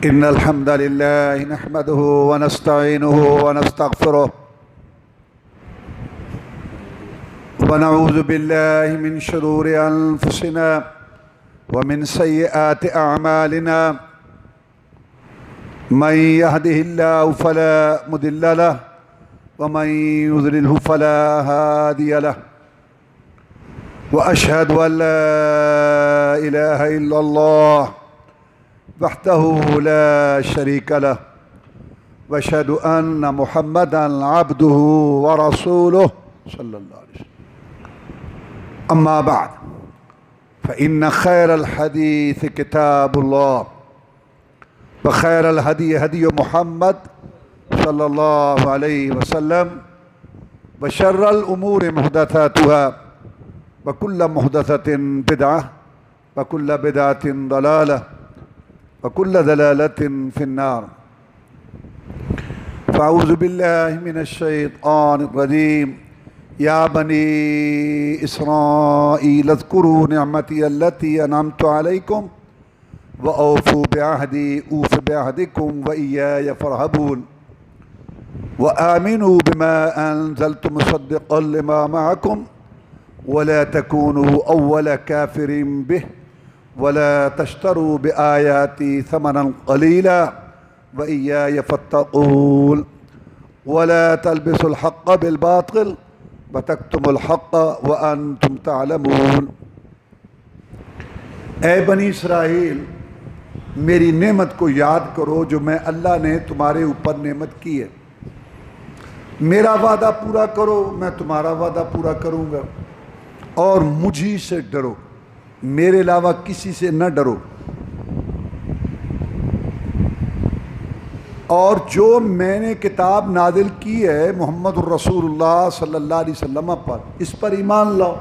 إن الحمد لله نحمده ونستعينه ونستغفره ونعوذ بالله من شرور أنفسنا ومن سيئات أعمالنا من يهده الله فلا مضل له ومن يضلله فلا هادي له وأشهد أن لا إله إلا الله وحده لا شريك له وأشهد أن محمدًا عبده ورسوله صلى الله عليه وسلم أما بعد فإن خير الحديث كتاب الله وخير الهدي هدي محمد صلى الله عليه وسلم وشر الأمور محدثاتها وكل محدثة بدعة وكل بدعة ضلالة وكل ضلالة في النار فأعوذ بالله من الشيطان الرجيم يا بني إسرائيل اذكروا نعمتي التي أنعمت عليكم وأوفوا بعهدي أوف بعهدكم وإياي فارهبون وآمنوا بما أنزلت مصدقا لما معكم ولا تكونوا أول كافر به ولا تشتروا بآياتي ثمنا قليلا وإياي فاتقون ولا تلبسوا الحق بالباطل وتكتموا الحق وأنتم تعلمون۔ اے بنی اسرائیل، میری نعمت کو یاد کرو جو میں اللہ نے تمہارے اوپر نعمت کی ہے۔ میرا وعدہ پورا کرو، میں تمہارا وعدہ پورا کروں گا، اور مجھی سے ڈرو، میرے علاوہ کسی سے نہ ڈرو۔ اور جو میں نے کتاب نازل کی ہے محمد الرسول اللہ صلی اللہ علیہ وسلم پر، اس پر ایمان لاؤ،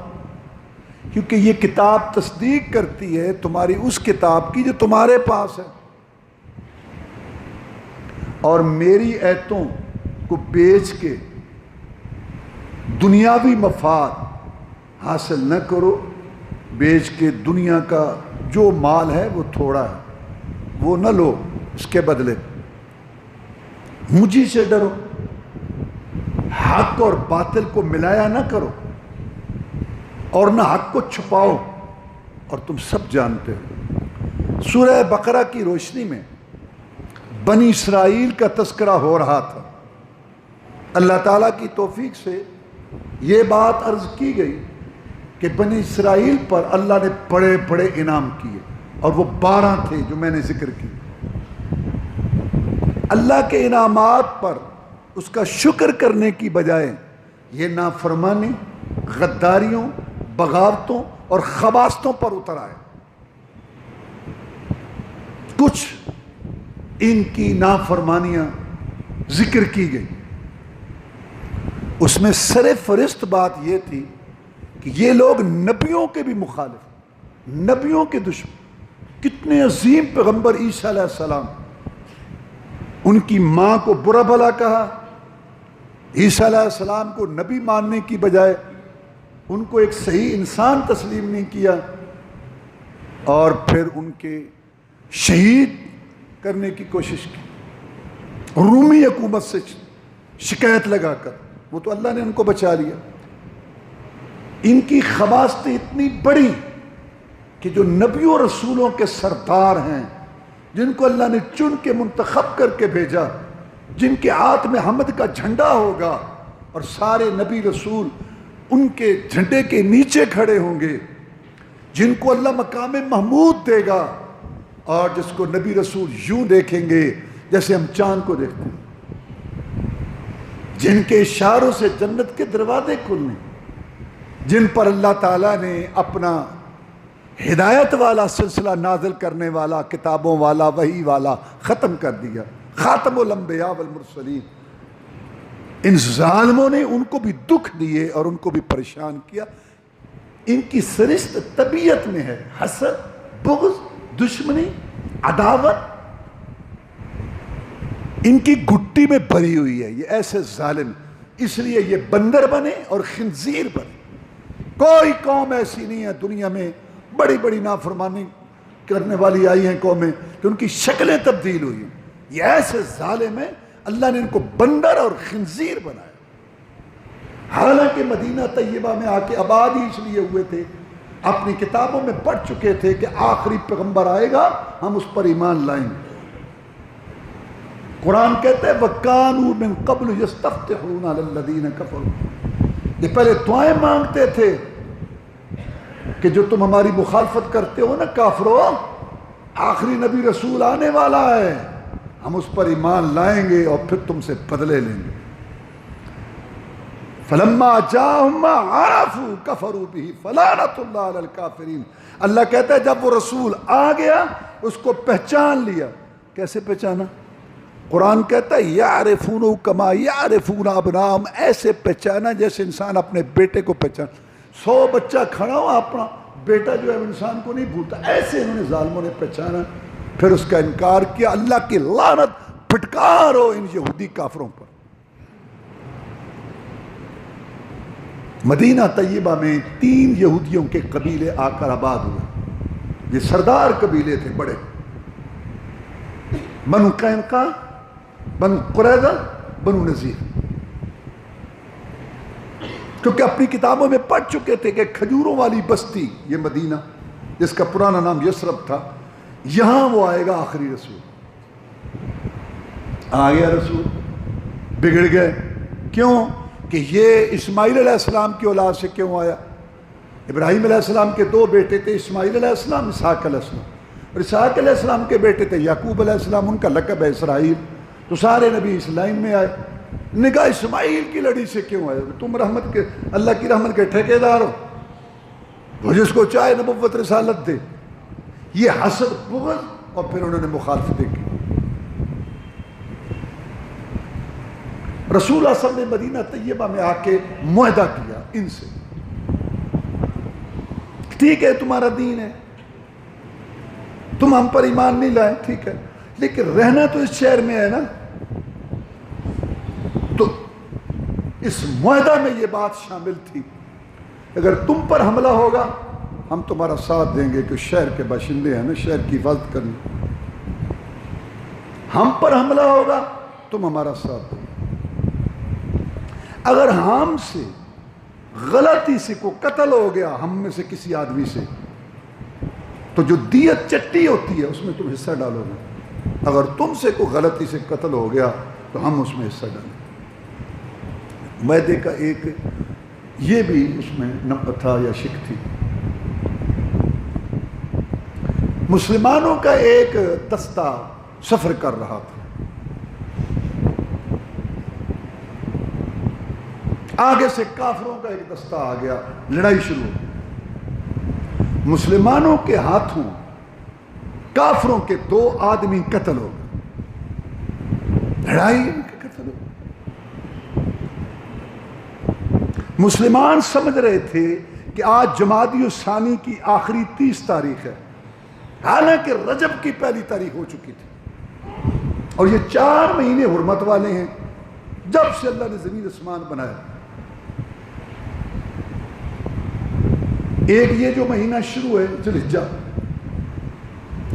کیونکہ یہ کتاب تصدیق کرتی ہے تمہاری اس کتاب کی جو تمہارے پاس ہے۔ اور میری ایتوں کو بیچ کے دنیاوی مفاد حاصل نہ کرو، بیچ کے دنیا کا جو مال ہے وہ تھوڑا ہے وہ نہ لو، اس کے بدلے مجھی سے ڈرو، حق اور باطل کو ملایا نہ کرو، اور نہ حق کو چھپاؤ، اور تم سب جانتے ہو۔ سورہ بقرہ کی روشنی میں بنی اسرائیل کا تذکرہ ہو رہا تھا۔ اللہ تعالیٰ کی توفیق سے یہ بات عرض کی گئی کہ بنی اسرائیل پر اللہ نے بڑے بڑے انعام کیے، اور وہ 12 تھے جو میں نے ذکر کی۔ اللہ کے انعامات پر اس کا شکر کرنے کی بجائے یہ نافرمانی، غداریوں، بغاوتوں اور خباثتوں پر اتر آئے۔ کچھ ان کی نافرمانیاں ذکر کی گئی، اس میں سر فہرست بات یہ تھی کہ یہ لوگ نبیوں کے بھی مخالف، نبیوں کے دشمن۔ کتنے عظیم پیغمبر عیسیٰ علیہ السلام، ان کی ماں کو برا بھلا کہا، عیسیٰ علیہ السلام کو نبی ماننے کی بجائے ان کو ایک صحیح انسان تسلیم نہیں کیا، اور پھر ان کے شہید کرنے کی کوشش کی رومی حکومت سے شکایت لگا کر، وہ تو اللہ نے ان کو بچا لیا۔ ان کی خباثتیں اتنی بڑی کہ جو نبیوں رسولوں کے سردار ہیں، جن کو اللہ نے چن کے منتخب کر کے بھیجا، جن کے ہاتھ میں حمد کا جھنڈا ہوگا اور سارے نبی رسول ان کے جھنڈے کے نیچے کھڑے ہوں گے، جن کو اللہ مقام محمود دے گا، اور جس کو نبی رسول یوں دیکھیں گے جیسے ہم چاند کو دیکھتے ہیں، جن کے اشاروں سے جنت کے دروازے کھلنے، جن پر اللہ تعالیٰ نے اپنا ہدایت والا سلسلہ نازل کرنے والا، کتابوں والا، وحی والا ختم کر دیا، خاتم الانبیاء والمرسلین۔ ان ظالموں نے ان کو بھی دکھ دیے اور ان کو بھی پریشان کیا۔ ان کی سرشت طبیعت میں ہے حسد، بغض، دشمنی، عداوت، ان کی گھٹی میں بھری ہوئی ہے۔ یہ ایسے ظالم، اس لیے یہ بندر بنے اور خنزیر بنے۔ کوئی قوم ایسی نہیں ہے دنیا میں بڑی بڑی نافرمانی کرنے والی آئی ہیں قومیں کہ ان کی شکلیں تبدیل ہوئی ہیں. یہ ایسے ظالم ہیں, اللہ نے ان کو بندر اور خنزیر بنایا. حالانکہ مدینہ طیبہ میں آ کے آباد ہی اس لیے ہوئے تھے, اپنی کتابوں میں پڑھ چکے تھے کہ آخری پیغمبر آئے گا, ہم اس پر ایمان لائیں گے. قرآن کہتا ہے وَكَانُوا مِن قَبْلُ يَسْتَفْتِحُونَ عَلَى الَّذِينَ كَفَرُوا, یہ پہلے دعائیں مانگتے تھے کہ جو تم ہماری مخالفت کرتے ہو نا کافرو, آخری نبی رسول آنے والا ہے, ہم اس پر ایمان لائیں گے اور پھر تم سے بدلے لیں گے. فَلَمَّا جَاءَهُم مَّا عَرَفُوا كَفَرُوا بِهِ فَلَعْنَةُ اللَّهِ عَلَى الْكَافِرِينَ. اللہ کہتا ہے جب وہ رسول آ گیا اس کو پہچان لیا. کیسے پہچانا؟ قرآن کہتا ہے یعرفونہ کما یعرفون ابناءہم, ایسے پہچانا جیسے انسان اپنے بیٹے کو پہچان. 100 بچہ کھڑا ہو, اپنا بیٹا جو ہے انسان کو نہیں بھولتا, ایسے انہوں نے ظالموں نے پہچانا, پھر اس کا انکار کیا. اللہ کی لعنت پھٹکار ہو ان یہودی کافروں پر. مدینہ طیبہ میں 3 یہودیوں کے قبیلے آ کر آباد ہوئے. یہ سردار قبیلے تھے بڑے, بنو قینقاع, بنو قریظہ, بنو نذیر. کیونکہ اپنی کتابوں میں پڑھ چکے تھے کہ کھجوروں والی بستی یہ مدینہ, جس کا پرانا نام یثرب تھا, یہاں وہ آئے گا آخری رسول. آ گیا رسول, بگڑ گئے. کیوں؟ کہ یہ اسماعیل علیہ السلام کی اولاد سے کیوں آیا. ابراہیم علیہ السلام کے 2 بیٹے تھے, اسماعیل علیہ السلام, اسحاق علیہ السلام. اور اسحاق علیہ السلام کے بیٹے تھے یعقوب علیہ السلام, ان کا لقب ہے اسرائیل. تو سارے نبی اس لائن میں آئے. نے کہا اسماعیل کی لڑی سے کیوں آئے, تم رحمت کے, اللہ کی رحمت کے ٹھیکیدار ہو, تو جس کو چاہے نبوت رسالت دے. یہ حسد بغض, اور پھر انہوں نے مخالفتیں کی. رسول اللہ صلی اللہ علیہ وسلم نے مدینہ طیبہ میں آ کے معاہدہ کیا ان سے, ٹھیک ہے تمہارا دین ہے, تم ہم پر ایمان نہیں لائے, ٹھیک ہے, لیکن رہنا تو اس شہر میں ہے نا. تو اس معاہدہ میں یہ بات شامل تھی, اگر تم پر حملہ ہوگا ہم تمہارا ساتھ دیں گے, کہ شہر کے باشندے ہیں نا, شہر کی حفاظت کرنی. ہم پر حملہ ہوگا تم ہمارا ساتھ دو. اگر ہم سے غلطی سے کو قتل ہو گیا, ہم میں سے کسی آدمی سے, تو جو دیت چٹی ہوتی ہے اس میں تم حصہ ڈالو گے. اگر تم سے کوئی غلطی سے قتل ہو گیا تو ہم اس میں حصہ ڈالیں. معاہدے کا ایک یہ بھی اس میں نمبر تھا یا شک تھی. مسلمانوں کا ایک دستہ سفر کر رہا تھا, آگے سے کافروں کا ایک دستہ آ گیا, لڑائی شروع ہو. مسلمانوں کے ہاتھوں کافروں کے 2 آدمی قتل ہو گئے, لڑائی ان کے قتل ہو. مسلمان سمجھ رہے تھے کہ آج جمادی الثانی کی آخری 30 تاریخ ہے, حالانکہ رجب کی پہلی تاریخ ہو چکی تھی, اور یہ 4 مہینے حرمت والے ہیں جب سے اللہ نے زمین آسمان بنایا. ایک یہ جو مہینہ شروع ہے ذوالحجہ,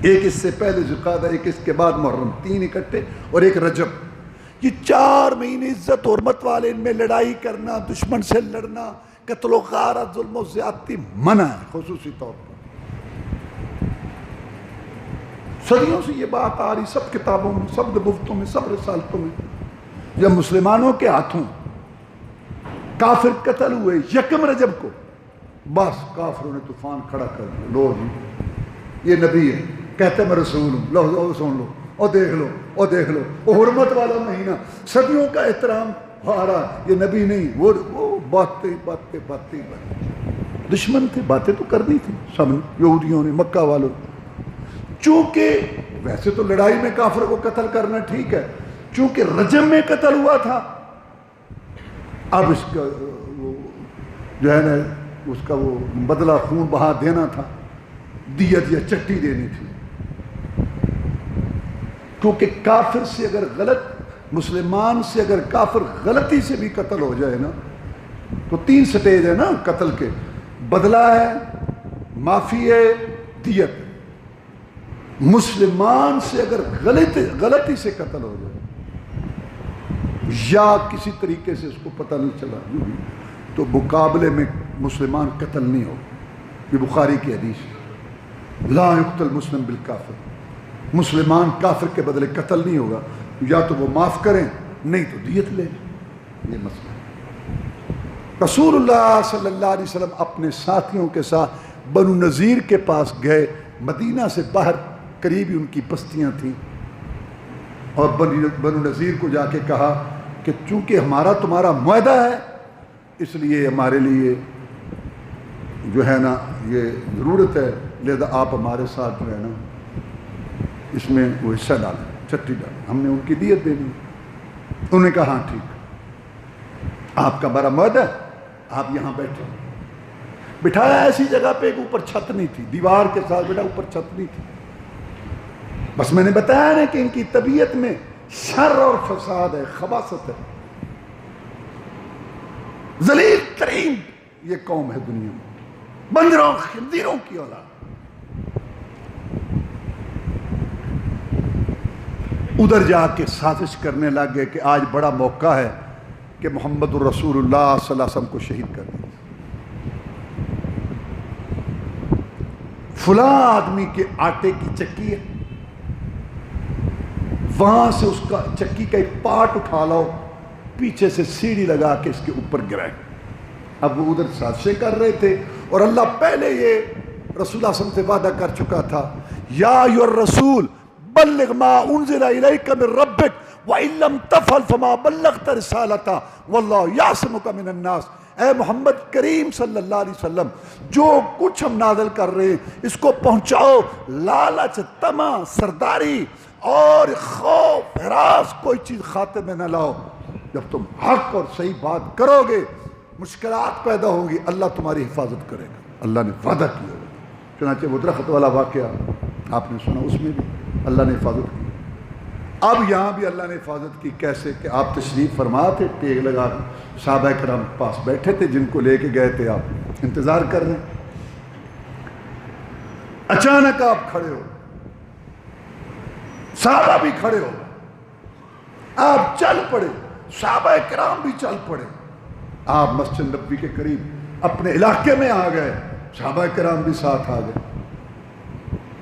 ایک اس سے پہلے ذوالقعدہ, ایک اس کے بعد محرم, 3 اکٹھے, اور ایک رجب. یہ 4 مہینے عزت حرمت والے, ان میں لڑائی کرنا, دشمن سے لڑنا, قتل و غارت, ظلم و زیادتی منع ہے خصوصی طور پر. صدیوں سے یہ بات آ رہی, سب کتابوں میں, سب نبوتوں میں, سب رسالتوں میں. جب مسلمانوں کے ہاتھوں کافر قتل ہوئے 1 رجب کو, بس کافروں نے طوفان کھڑا کر دیا. لو جی یہ نبی ہے, کہتے میں رسول ہوں, لو سن لو, اور دیکھ لو, اور دیکھ لو, وہ حرمت والا مہینہ, صدیوں کا احترام ہو رہا, یہ نبی نہیں, وہ باتیں. دشمن تھے, باتیں تو کرنی تھی سب نے, یہودیوں نے, مکہ والوں. چونکہ ویسے تو لڑائی میں کافر کو قتل کرنا ٹھیک ہے, چونکہ رجب میں قتل ہوا تھا, اب اس کا جو ہے نا اس کا وہ بدلہ خون بہا دینا تھا, دیت یا چٹی دینی تھی. کیونکہ کافر سے اگر مسلمان سے اگر کافر غلطی سے بھی قتل ہو جائے نا, تو 3 سٹیج ہے نا قتل کے, بدلہ ہے, معافی ہے, دیت. مسلمان سے اگر غلطی سے قتل ہو جائے یا کسی طریقے سے اس کو پتہ نہیں چلا تو مقابلے میں مسلمان قتل نہیں ہو. یہ بخاری کی حدیث ہے. لا یقتل مسلم بالکافر، مسلمان کافر کے بدلے قتل نہیں ہوگا، یا تو وہ معاف کریں نہیں تو دیت لیں. یہ مسئلہ رسول اللہ صلی اللہ علیہ وسلم اپنے ساتھیوں کے ساتھ بنو نذیر کے پاس گئے. مدینہ سے باہر قریب ہی ان کی بستیاں تھیں، اور بنو نذیر کو جا کے کہا کہ چونکہ ہمارا تمہارا معاہدہ ہے اس لیے ہمارے لیے جو ہے نا یہ ضرورت ہے، لہذا آپ ہمارے ساتھ جو ہے نا اس میں وہ حصہ ڈالیں، چٹی ڈالیں، ہم نے ان کی دیت دینی. انہوں نے کہا ہاں ٹھیک، آپ کا بڑا معاہدہ ہے، آپ یہاں بیٹھے. بٹھایا ایسی جگہ پہ ایک اوپر چھت نہیں تھی، دیوار کے ساتھ بیٹھا، اوپر چھت نہیں تھی. بس میں نے بتایا نا کہ ان کی طبیعت میں شر اور فساد ہے، خباثت ہے. ذلیل ترین یہ قوم ہے دنیا میں، بندروں خنزیروں کی اولاد. ادھر جا کے سازش کرنے لگ گئے کہ آج بڑا موقع ہے کہ محمد الرسول اللہ صلی اللہ علیہ وسلم کو شہید کر دیں. فلاں آدمی کے آٹے کی چکی ہے، وہاں سے اس کا چکی کا ایک پارٹ اٹھا لاؤ، پیچھے سے سیڑھی لگا کے اس کے اوپر گرائے. اب وہ ادھر سازشیں کر رہے تھے، اور اللہ پہلے یہ رسول اللہ صلی اللہ علیہ وسلم سے وعدہ کر چکا تھا، یا ایھا الرسول بلغ ما انزل الیک من ربک وان لم تفعل فما بلغت رسالتہ واللہ یعصمک من الناس. اے محمد کریم صلی اللہ علیہ وسلم، جو کچھ ہم نازل کر رہے ہیں اس کو پہنچاؤ. لالچ، طمع، سرداری اور خوف ہراس کوئی چیز خاطر میں نہ لاؤ. جب تم حق اور صحیح بات کرو گے مشکلات پیدا ہوں گی، اللہ تمہاری حفاظت کرے گا. اللہ نے وعدہ کیا. چنانچہ وہ درخت والا واقعہ آپ نے سنا، اس میں بھی اللہ نے حفاظت کی. اب یہاں بھی اللہ نے حفاظت کی. کیسے کہ آپ تشریف فرما تھے، ٹیک لگا صحابہ کرام پاس بیٹھے تھے جن کو لے کے گئے تھے، آپ انتظار کر رہے ہیں. اچانک آپ کھڑے ہو، صحابہ بھی کھڑے ہو، آپ چل پڑے، صحابہ کرام بھی چل پڑے. آپ مسجد نبوی کے قریب اپنے علاقے میں آ گئے، صحابہ کرام بھی ساتھ آ گئے.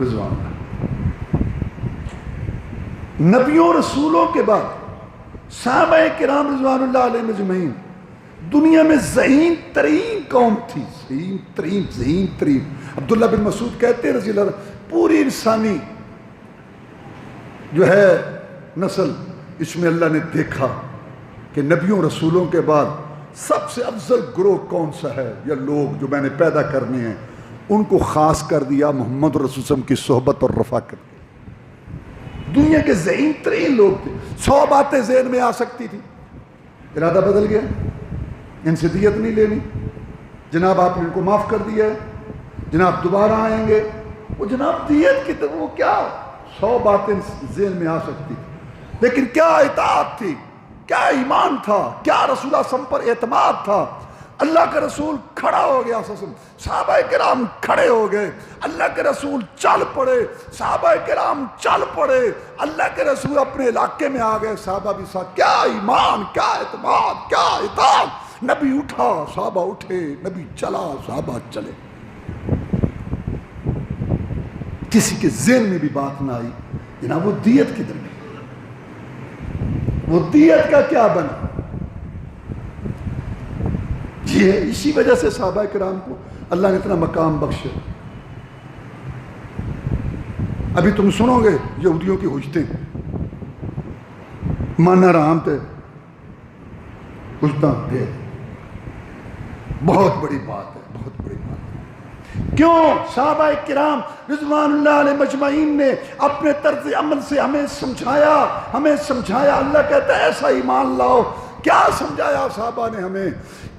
رضوان اللہ. نبیوں رسولوں کے بعد صحابہ کرام رضوان اللہ علیہ مجمعین دنیا میں ذہین ترین قوم تھی. ذہین ترین. عبداللہ بن مسعود کہتے ہیں رضی اللہ عنہ، پوری انسانی جو ہے نسل، اس میں اللہ نے دیکھا کہ نبیوں رسولوں کے بعد سب سے افضل گروہ کون سا ہے یا لوگ جو میں نے پیدا کرنے ہیں، ان کو خاص کر دیا محمد رسول صلی اللہ علیہ وسلم کی صحبت اور رفاقت. دنیا کے ذہین ترین لوگ تھے. 100 باتیں ذہن میں آ سکتی تھی، ارادہ بدل گیا، ان سے دیت نہیں لینی، جناب آپ نے ان کو معاف کر دیا ہے، جناب دوبارہ آئیں گے، وہ جناب دیت کی تو وہ کیا 100 باتیں ذہن میں آ سکتی تھی. لیکن کیا اطاعت تھی، کیا ایمان تھا، کیا رسول اللہ صلی اللہ علیہ وسلم پر اعتماد تھا. اللہ کا رسول کھڑا ہو گیا، صحابہ کرام کھڑے ہو گئے، اللہ کے رسول چل پڑے، صحابہ کرام چل پڑے، اللہ کے رسول اپنے علاقے میں آ گئے، صحابہ بھی ساتھ. کیا ایمان، کیا اعتماد، کیا اطاعت. نبی اٹھا، صحابہ اٹھے، نبی چلا، صحابہ چلے. کسی کے ذہن میں بھی بات نہ آئی جناب وہ دیت کدھر گئی، وہ دیت کا کیا بنا. یہ اسی وجہ سے صحابہ کرام کو اللہ نے اتنا مقام بخشا. ابھی تم سنو گے یہودیوں کی حجتیں، مانا رام پہ حجتاں دے، بہت بڑی بات ہے، بہت بڑی بات ہے. کیوں؟ صحابہ کرام رضوان اللہ علیہ مجمعین نے اپنے طرز عمل سے ہمیں سمجھایا. اللہ کہتا ہے ایسا ایمان لاؤ. کیا سمجھایا صحابہ نے ہمیں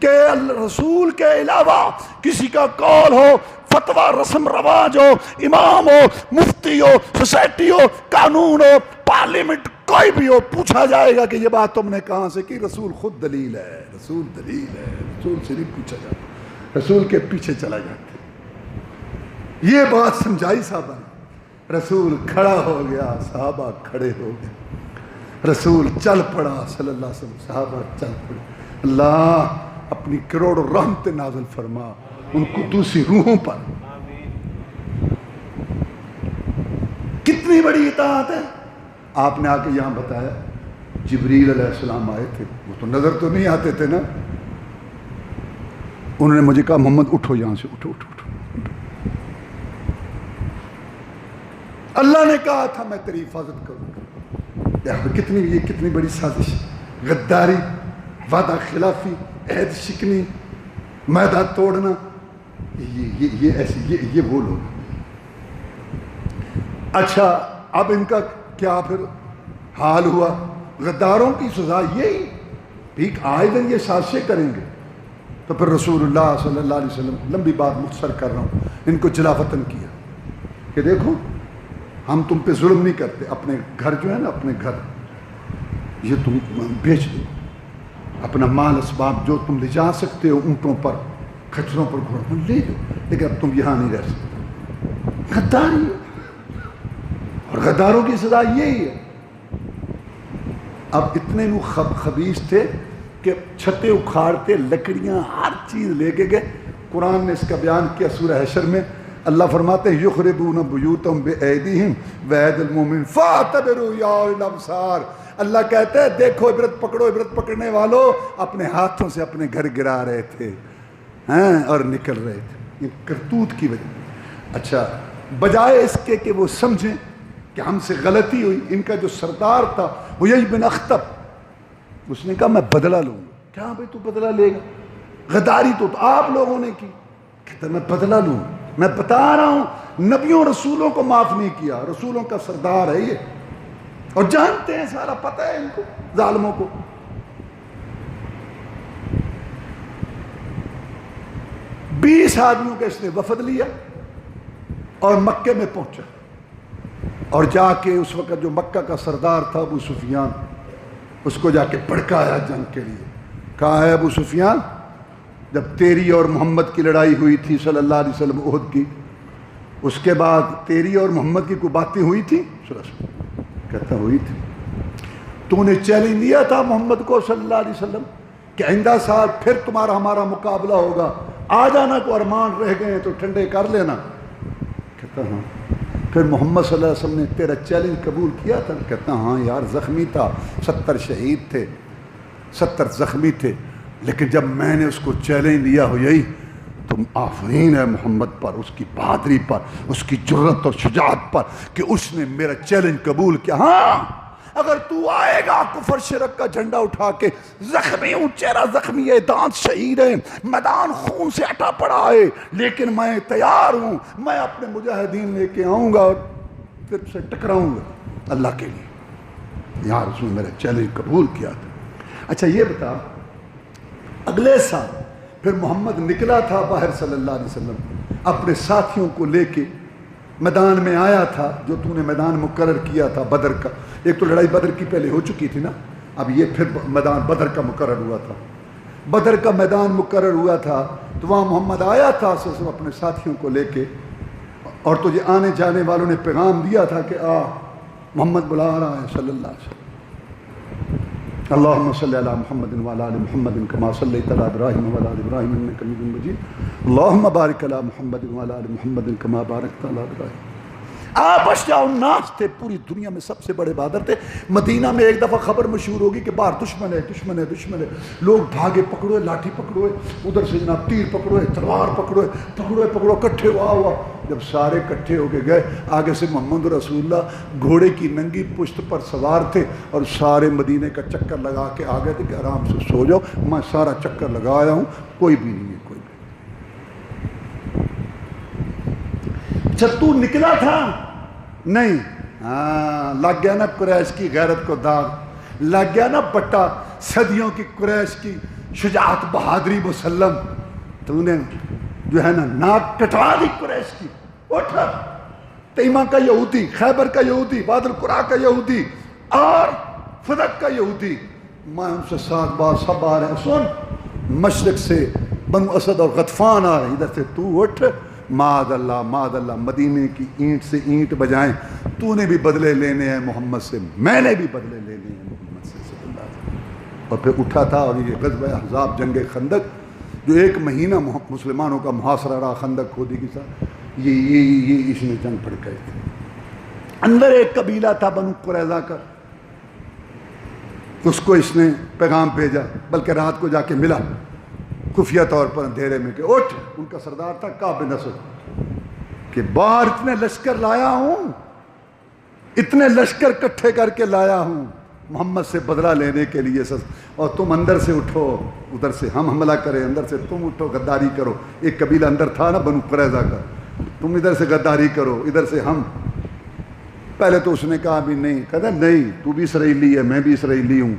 کہ رسول کے علاوہ کسی کا قول ہو، فتویٰ، رسم رواج ہو، امام ہو، مفتی ہو، سوسائٹی ہو، قانون ہو، پارلیمنٹ کوئی بھی ہو، پوچھا جائے گا کہ یہ بات تم نے کہاں سے کی. رسول خود دلیل ہے، رسول دلیل ہے. رسول سے نہیں پوچھا جاتا، رسول کے پیچھے چلا جاتا. یہ بات سمجھائی صحابہ نے. رسول کھڑا ہو گیا، صحابہ کھڑے ہو گئے، رسول چل پڑا صلی اللہ علیہ وسلم، صحابہ چل پڑے۔ اللہ اپنی کروڑوں رحمت نازل فرما ان قدوسی روحوں پر۔ کتنی بڑی اطاعت ہے۔ آپ نے آ کے یہاں بتایا جبریل علیہ السلام آئے تھے، وہ تو نظر تو نہیں آتے تھے نا، انہوں نے مجھے کہا محمد اٹھو یہاں سے، اٹھو اٹھو اٹھو۔ اللہ نے کہا تھا میں تیری حفاظت کروں گا۔ کتنی بڑی سازش، غداری، وعدہ خلافی، عہد شکنی، معاہدہ توڑنا، یہ وہ لوگ۔ اچھا اب ان کا کیا پھر حال ہوا؟ غداروں کی سزا یہی، ٹھیک آئے دن یہ سازشیں کریں گے۔ تو پھر رسول اللہ صلی اللہ علیہ وسلم، لمبی بات مختصر کر رہا ہوں، ان کو جلا وطن کیا کہ دیکھو ہم تم پہ ظلم نہیں کرتے، اپنے گھر جو ہے نا، اپنے گھر یہ تم بیچ دو، اپنا مال اسباب جو تم لے جا سکتے ہو، اونٹوں پر، کھچروں پر، گھوڑوں پر لے دو، لیکن اب تم یہاں نہیں رہ سکتے۔ غداری، اور غداروں کی سزا یہی ہے۔ اب اتنے خبیث تھے کہ چھتے اکھاڑتے، لکڑیاں، ہر چیز لے کے گئے۔ قرآن نے اس کا بیان کیا سورہ حشر میں، اللہ فرماتے ہیں یخربون بیوتہم بایدیہم وایدی المؤمنین فاعتبروا یا اولی الابصار۔ اللہ کہتے ہیں دیکھو، عبرت پکڑو، عبرت پکڑنے والو، اپنے ہاتھوں سے اپنے گھر گرا رہے تھے اور نکل رہے تھے، یہ کرتوت کی وجہ۔ اچھا بجائے اس کے کہ وہ سمجھیں کہ ہم سے غلطی ہوئی، ان کا جو سردار تھا حیی بن اخطب، اس نے کہا میں بدلہ لوں گا۔ کیا بھائی تو بدلہ لے گا؟ غداری تو آپ لوگوں نے کی۔ کہتا میں بدلہ لوں، میں بتا رہا ہوں نبیوں رسولوں کو معاف نہیں کیا، رسولوں کا سردار ہے یہ، اور جانتے ہیں، سارا پتہ ہے ان کو، ظالموں کو۔ 20 آدمیوں کا اس نے وفد لیا اور مکے میں پہنچا، اور جا کے اس وقت جو مکہ کا سردار تھا ابو سفیان، اس کو جا کے بھڑکایا جنگ کے لیے۔ کہا ہے ابو سفیان، جب تیری اور محمد کی لڑائی ہوئی تھی صلی اللہ علیہ وسلم احد کی، اس کے بعد تیری اور محمد کی کوئی باتیں ہوئی تھی؟ کہتا ہوئی تھی۔ تو نے چیلنج دیا تھا محمد کو صلی اللہ علیہ وسلم کہ آئندہ سال پھر تمہارا ہمارا مقابلہ ہوگا، آ جانا، کو ارمان رہ گئے تو ٹھنڈے کر لینا۔ کہتا ہاں۔ پھر محمد صلی اللہ علیہ وسلم نے تیرا چیلنج قبول کیا تھا؟ کہتا ہاں یار، زخمی تھا، 70 شہید تھے، 70 زخمی تھے، لیکن جب میں نے اس کو چیلنج دیا ہو یہی، تم آفرین ہے محمد پر، اس کی بہادری پر، اس کی جرأت اور شجاعت پر کہ اس نے میرا چیلنج قبول کیا۔ ہاں اگر تو آئے گا کفر شرک کا جھنڈا اٹھا کے، زخمی ہوں، چہرہ زخمی ہے، دانت شہید ہے، میدان خون سے اٹا پڑا ہے، لیکن میں تیار ہوں، میں اپنے مجاہدین لے کے آؤں گا اور پھر سے ٹکراؤں گا اللہ کے لیے۔ یار اس نے میرا چیلنج قبول کیا تھا۔ اچھا یہ بتا، اگلے سال پھر محمد نکلا تھا باہر صلی اللہ علیہ وسلم، اپنے ساتھیوں کو لے کے میدان میں آیا تھا، جو تو نے میدان مقرر کیا تھا بدر کا۔ ایک تو لڑائی بدر کی پہلے ہو چکی تھی نا، اب یہ پھر میدان بدر کا مقرر ہوا تھا۔ بدر کا میدان مقرر ہوا تھا تو وہاں محمد آیا تھا سب اپنے ساتھیوں کو لے کے، اور تجھے آنے جانے والوں نے پیغام دیا تھا کہ آ محمد بلا رہا ہے صلی اللہ علیہ وسلم۔ اللہم صلی علی محمد وعلی آل محمد کما صلیت علی ابراہیم وعلی آل ابراہیم انک حمید مجید، اللہم بارک علی محمد وعلی آل محمد کما بارکت علی ابراہیم۔ آپ اشجاع الناس تھے، پوری دنیا میں سب سے بڑے بہادر تھے۔ مدینہ میں ایک دفعہ خبر مشہور ہوگی کہ باہر دشمن ہے، دشمن ہے، دشمن ہے، لوگ بھاگے، پکڑو لاٹھی، پکڑو ادھر سے جناب تیر، پکڑو تلوار، پکڑو پکڑو پکڑو، کٹھے ہوا۔ جب سارے کٹھے ہو کے گئے، آگے سے محمد رسول اللہ گھوڑے کی ننگی پشت پر سوار تھے، اور سارے مدینے کا چکر لگا کے آ گئے تھے کہ آرام سے سو جاؤ، میں سارا چکر لگایا ہوں، کوئی بھی نہیں ہے، کوئی بھی۔ جب تو نکلا تھا نہیں، ہاں لگ گیا نا قریش کی غیرت کو داغ، لگ گیا نا پٹا صدیوں کی قریش کی شجاعت بہادری مسلم، تو نے جو ہے نا ناک کٹوا دی قریش کی۔ اٹھا، تیمہ کا یہودی، خیبر کا یہودی، وادی القریٰ کا یہودی اور فدق کا یہودی، میں ان سے 7 بار سب آ رہے ہیں، سن، مشرق سے بنو اسد اور غطفان آ رہے ہیں، ادھر سے تو اٹھ، معاذ اللہ مدینے کی اینٹ سے اینٹ بجائیں، تو نے بھی بدلے لینے ہیں محمد سے، میں نے بھی بدلے لینے ہیں محمد سے صلی اللہ علیہ وسلم۔ اور پھر اٹھا تھا، اور یہ غزوہ احزاب، جنگ خندق، جو 1 مہینہ مسلمانوں کا محاصرہ رہا خندق کھودی کے ساتھ، یہ اس میں جنگ پڑ گئے تھے۔ اندر ایک قبیلہ تھا بنو قریظہ کا، اس کو اس نے پیغام بھیجا، بلکہ رات کو جا کے ملا خفیہ طور پر اندھیرے میں، کہ اٹھ، ان کا سردار تھا کعب بن اسد، کہ باہر اتنے لشکر لایا ہوں، اتنے لشکر کٹھے کر کے لایا ہوں محمد سے بدلہ لینے کے لیے، اور تم اندر سے اٹھو، ادھر سے ہم حملہ کریں، اندر سے تم اٹھو غداری کرو۔ ایک قبیلہ اندر تھا نا بنو قریظہ کا، تم ادھر سے غداری کرو، ادھر سے ہم۔ پہلے تو اس نے کہا بھی نہیں، کہتا نہیں، تو بھی اسرائیلی ہے، میں بھی اسرائیلی ہوں،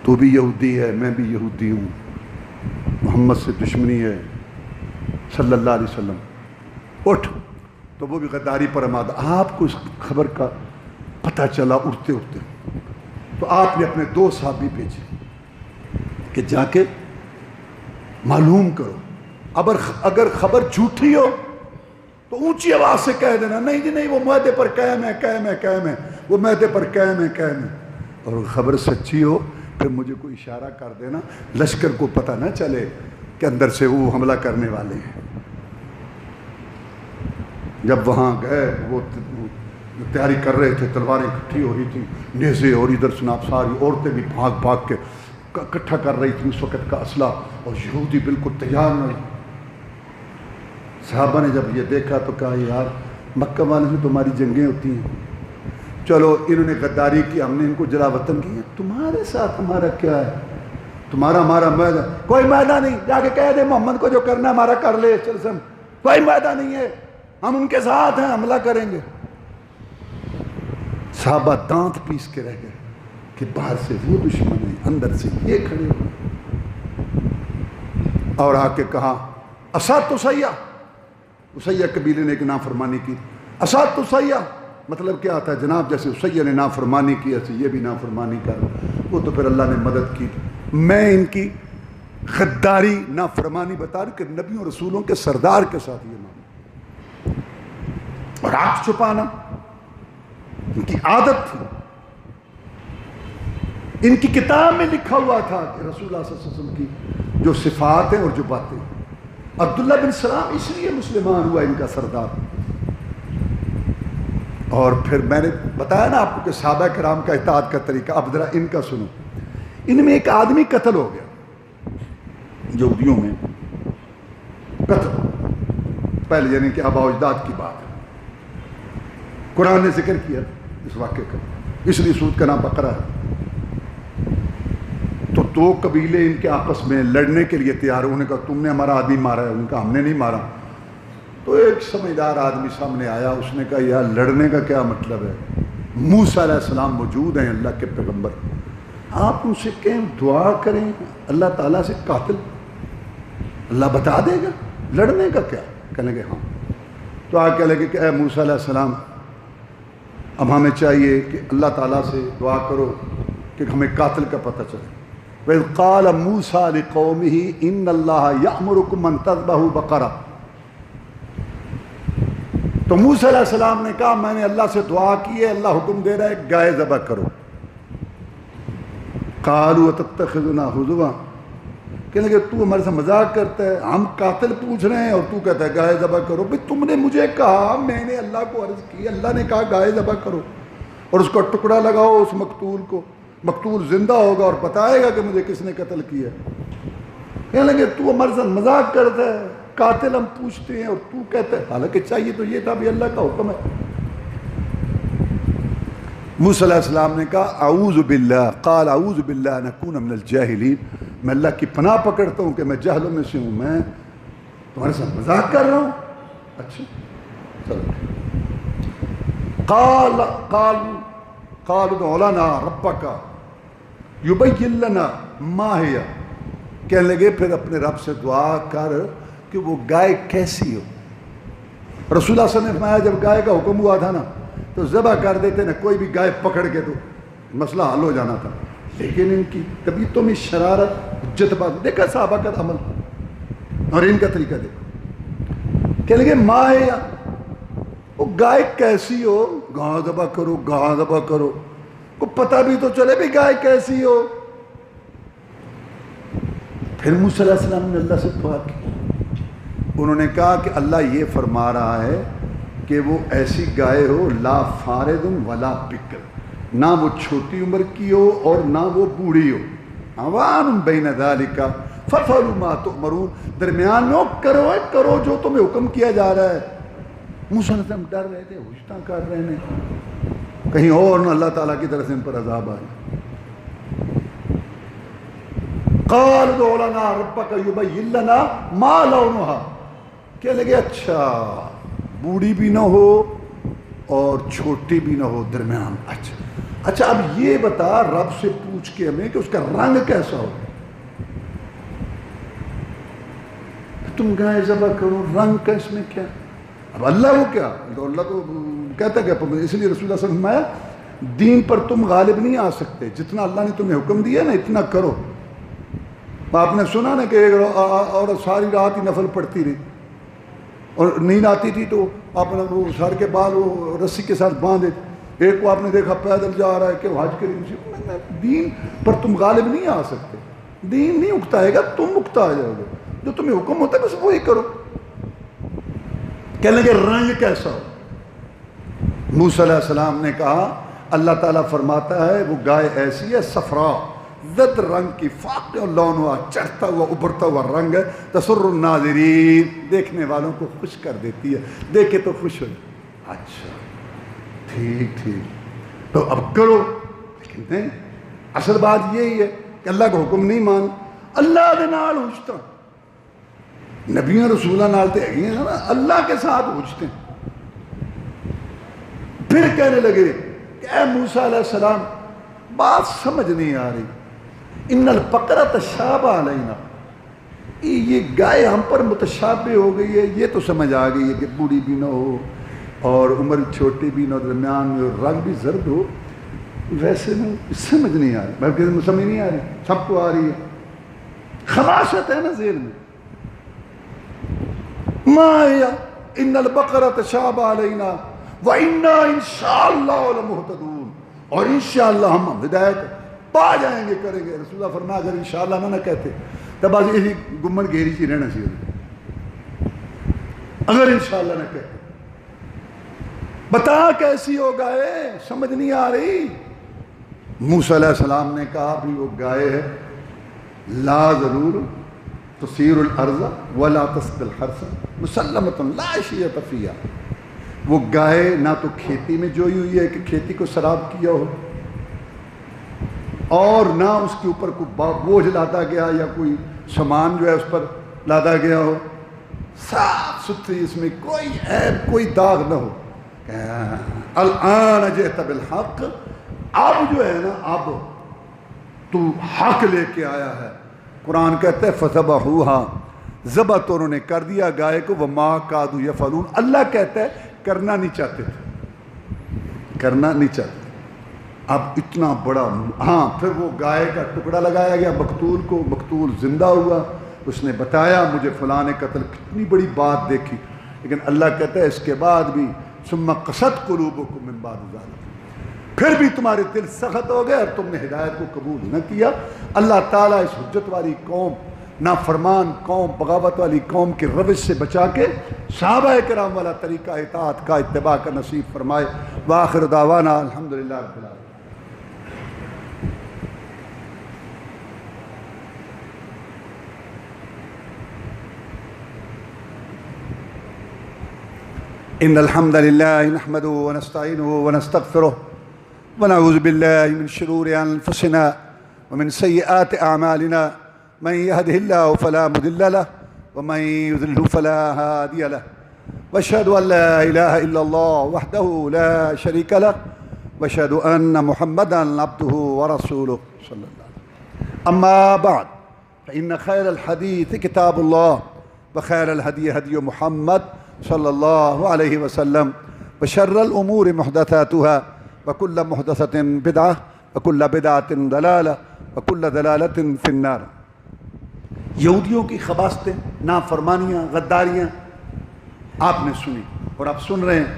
تو بھی یہودی ہے، میں بھی یہودی ہوں، محمد سے دشمنی ہے صلی اللہ علیہ وسلم، اٹھ۔ تو وہ بھی غداری پر آمادہ۔ آپ کو اس خبر کا پتہ چلا اٹھتے اٹھتے، تو آپ نے اپنے 2 صحابی بھیجے کہ جا کے معلوم کرو، اگر خبر جھوٹی ہو تو اونچی آواز سے کہہ دینا، نہیں جی نہیں، وہ معاہدے پر قائم ہے، وہ معاہدے پر قائم ہے۔ اور خبر سچی ہو پھر مجھے کوئی اشارہ کر دینا، لشکر کو پتہ نہ چلے کہ اندر سے وہ حملہ کرنے والے ہیں۔ جب وہاں گئے، وہ تیاری کر رہے تھے، تلواریں اکٹھی ہو رہی تھیں، نیزے، اور ادھر سناب ساری عورتیں بھی بھاگ کے اکٹھا کر رہی تھیں اس وقت کا اسلحہ، اور یہودی بالکل تیار نہ۔ صحابہ نے جب یہ دیکھا تو کہا یار مکہ والے سے تمہاری جنگیں ہوتی ہیں، چلو انہوں نے غداری کی، ہم نے ان کو جلا وطن کی، تمہارے ساتھ ہمارا کیا ہے، تمہارا ہمارا معاہدہ، کوئی معاہدہ نہیں، جا کے کہہ دے محمد کو جو کرنا ہمارا کر لے، چل سن، کوئی معاہدہ نہیں ہے، ہم ان کے ساتھ ہیں، حملہ کریں گے۔ صحابہ دانت پیس کے رہ گئے کہ باہر سے وہ دشمن ہیں، اندر سے یہ کھڑے ہوئے، اور آ کے کہا اسد اسیہ قبیلے نے ایک نافرمانی کی، اسد اسیہ مطلب کیا آتا ہے جناب، جیسے اسیہ نے نافرمانی کی ایسے یہ بھی نافرمانی کر، وہ تو پھر اللہ نے مدد کی۔ میں ان کی غداری نافرمانی بتا رہی کہ نبیوں رسولوں کے سردار کے ساتھ یہ معاملہ، اور آنکھ چھپانا ان کی عادت تھی۔ ان کی کتاب میں لکھا ہوا تھا کہ رسول اللہ صلی اللہ علیہ وسلم کی جو صفات ہیں اور جو باتیں، عبداللہ بن سلام اس لیے مسلمان ہوا ان کا سردار۔ اور پھر میں نے بتایا نا آپ کو کہ صحابہ کرام کا اطاعت کا طریقہ، اب ذرا ان کا سنو۔ ان میں ایک آدمی قتل ہو گیا، یہودیوں میں قتل، پہلے یعنی کہ آباء و اجداد کی بات ہے، قرآن نے ذکر کیا اس واقعے کا، اس لیے سورت کا نام بقرہ ہے۔ تو 2 قبیلے ان کے آپس میں لڑنے کے لیے تیار ہونے کا، تم نے ہمارا آدمی مارا ہے، ان کا ہم نے نہیں مارا۔ تو ایک سمجھدار آدمی سامنے آیا، اس نے کہا یار لڑنے کا کیا مطلب ہے، موسیٰ علیہ السلام موجود ہیں اللہ کے پیغمبر، آپ ان سے کہیں دعا کریں اللہ تعالیٰ سے، قاتل اللہ بتا دے گا، لڑنے کا کیا؟ کہنے لگے ہاں۔ تو آ کہنے لگے کہ اے موسیٰ علیہ السلام، اب ہمیں چاہیے کہ اللہ تعالیٰ سے دعا کرو کہ ہمیں قاتل کا پتہ چلے۔ وَإِذْ قَالَ مُوسَىٰ لِقَوْمِهِ إِنَّ اللَّهَ يَأْمُرُكُمْ أَن تَذْبَحُوا بَقَرَةً۔ تو موسیٰ علیہ السلام نے کہا میں نے اللہ سے دعا کی ہے، اللہ حکم دے رہا ہے گائے ذبح کرو۔ قَالُوا أَتَتَّخِذُنَا هُزُوًا، کہنے لگے تو ہمارے سے مذاق کرتا ہے، ہم قاتل پوچھ رہے ہیں اور تو کہتا ہے گائے ذبح کرو۔ بھئی تم نے مجھے کہا، میں نے اللہ کو عرض کی، اللہ نے کہا گائے ذبح کرو، اور اس کا ٹکڑا لگاؤ اس مقتول کو، مقتول زندہ ہوگا اور بتائے گا کہ مجھے کس نے قتل کیا۔ کہنے لگے تو ہمارے ساتھ مذاق کرتا ہے، قاتل ہم پوچھتے ہیں اور تو کہتا ہے، حالانکہ چاہیے تو یہ تھا بھی اللہ کا حکم ہے۔ موسیٰ علیہ السلام نے کہا اعوذ باللہ، قال اعوذ باللہ ان اکون من الجاہلین، میں اللہ کی پناہ پکڑتا ہوں کہ میں جاہلوں میں سے ہوں، میں تمہارے ساتھ مذاق کر رہا ہوں۔ اچھا چلو، قال ادع لنا ربک یبین لنا ما ہی، کہنے لگے پھر اپنے رب سے دعا کر کہ وہ گائے کیسی ہو۔ رسول اللہ صلی اللہ علیہ وسلم نے فرمایا جب گائے کا حکم ہوا تھا نا تو ذبح کر دیتے نا، کوئی بھی گائے پکڑ کے تو مسئلہ حل ہو جانا تھا، لیکن ان کی طبیعتوں میں شرارت، حجت بات، دیکھا صحابہ کا عمل، اور ان کا طریقہ دیکھو، کہنے لگے ماں ہے یا وہ گائے کیسی ہو، گاہ ذبح کرو، گاہ ذبح کرو، کو پتہ بھی تو چلے بھی گائے کیسی ہو۔ پھر موسیٰ علیہ السلام نے اللہ سے دعا کی، انہوں نے کہا کہ اللہ یہ فرما رہا ہے کہ وہ ایسی گائے ہو لا فارد ولا بکر، نہ وہ چھوٹی عمر کی ہو اور نہ وہ بوڑھی ہو، عوان بین ذالک ففعلوا ما تؤمرون، درمیان میں کرو جو تمہیں حکم کیا جا رہا ہے۔ موسیٰ علیہ السلام ڈر رہے تھے، ہوشتاں کر رہے ہیں کہیں اور نہ اللہ تعالیٰ کی طرف سے ان پر عذاب آئے۔ قال ادع لنا ربک یبین لنا ما لونھا، کہنے لگے اچھا بوڑھی بھی نہ ہو اور چھوٹی بھی نہ ہو، درمیان۔ اچھا اب یہ بتا، رب سے پوچھ کے ہمیں کہ اس کا رنگ کیسا ہو، تم گائے ذبح کرو، رنگ کا اس میں کیا؟ اب اللہ وہ کیا، اللہ تو کہتا کہ اس لیے رسول اللہ صلی اللہ علیہ وسلم فرمایا دین پر تم غالب نہیں آ سکتے، جتنا اللہ نے تمہیں حکم دیا نا اتنا کرو۔ آپ نے سنا نا کہ ایک عورت ساری رات ہی نفل پڑھتی رہی اور نیند آتی تھی تو آپ نے وہ سر کے بال وہ رسی کے ساتھ باندھے، ایک کو آپ نے دیکھا پیدل جا رہا ہے کہ وہ حج کے لیے۔ دین پر تم غالب نہیں آ سکتے، دین نہیں اکتائے گا، تم اکتا آ جاؤ گے، جو تمہیں حکم ہوتا ہے بس وہی کرو۔ کہنے لگے رنگ کیسا ہو؟ موسیٰ علیہ السلام نے کہا اللہ تعالیٰ فرماتا ہے وہ گائے ایسی ہے صفرا زد رنگ کی، فاقع لونھا، چڑھتا ہوا ابھرتا ہوا رنگ ہے، تسر الناظرین، دیکھنے والوں کو خوش کر دیتی ہے، دیکھے تو خوش ہو جائے۔ اچھا ٹھیک تو اب کرو، لیکن نہیں، اصل بات یہی ہے کہ اللہ کا حکم نہیں مان، اللہ دے نال ہوجتا، نبیوں رسولہ نال تے ہیں نا، اللہ کے ساتھ ہوجتے ہیں۔ پھر کہنے لگے کہ اے موسیٰ علیہ السلام بات سمجھ نہیں آ رہی، ان البقرہ تشابہ علینا، یہ گائے ہم پر متشابہ ہو گئی ہے، یہ تو سمجھ آ گئی ہے کہ بوڑھی بھی نہ ہو اور عمر چھوٹی بھی نہ، درمیان میں اور رنگ بھی زرد ہو، ویسے میں سمجھ نہیں آ رہی، بلکہ سمجھ نہیں آ رہی، سب کو آ رہی ہے، خباثت ہے نا ذہن میں۔ ما ہی ان البقرہ تشابہ علینا وَإِنَّا إِنشَاءَ لَمُهْتَدُونَ، اور انشاءاللہ ہم ہدایت پا جائیں گے، کریں گے۔ رسول اللہ فرمایا اگر انشاءاللہ نہ کہتے تب آج اسی گمن گھیری چی رہنا سی، اگر انشاءاللہ نہ کہتے۔ بتا کیسی ہو گائے، سمجھ نہیں آ رہی۔ موسیٰ علیہ السلام نے کہا بھی وہ گائے ہے لا ضرور تثیر الارض ولا تسقی الحرث مسلمۃ لا شیۃ فیہا، وہ گائے نہ تو کھیتی میں جوئی ہوئی ہے کہ کھیتی کو سراب کیا ہو، اور نہ اس کے اوپر کوئی بوجھ لادا گیا یا کوئی سامان جو ہے اس پر لادا گیا ہو، صاف ستھری، اس میں کوئی عیب کوئی داغ نہ ہو۔ الآن جئت بالحق، اب جو ہے نا اب تو حق لے کے آیا ہے۔ قرآن کہتا ہے فذبحوها، ذبح تو انہوں نے کر دیا گائے کو، وما کادوا یفعلون، اللہ کہتا ہے کرنا نہیں چاہتے تھے، کرنا نہیں چاہتے۔ اب اتنا بڑا، ہاں پھر وہ گائے کا ٹکڑا لگایا گیا مقتول کو، مقتول زندہ ہوا، اس نے بتایا مجھے فلاں نے قتل، کتنی بڑی بات دیکھی، لیکن اللہ کہتا ہے اس کے بعد بھی ثم قست قلوبکم من بعد ذلک، پھر بھی تمہارے دل سخت ہو گئے اور تم نے ہدایت کو قبول نہ کیا۔ اللہ تعالیٰ اس حجت والی قوم، نافرمان قوم، بغاوت والی قوم کی روش سے بچا کے صحابہ کرام والا طریقہ اطاعت کا اتباع کا نصیب فرمائے۔ وآخر دعوانا الحمدللہ رب العالمین۔ ان الحمد لله نحمده ونستعينه ونستغفره ونعوذ بالله من شرور انفسنا ومن سيئات اعمالنا، من يهده الله فلا مضل له ومن يضلل فلا هادي له، واشهد ان لا اله الا الله وحده لا شريك له، واشهد ان محمدا عبده ورسوله صلى الله عليه وسلم۔ اما بعد فان خير الحديث كتاب الله، وخير الهدي هدي محمد صلى الله عليه وسلم، وشر الأمور محدثاتها، وكل محدثة بدعة، وكل بدعة ضلالة، وكل ضلالة في النار۔ یہودیوں کی خباستیں، نافرمانیاں، غداریاں آپ نے سنی اور آپ سن رہے ہیں.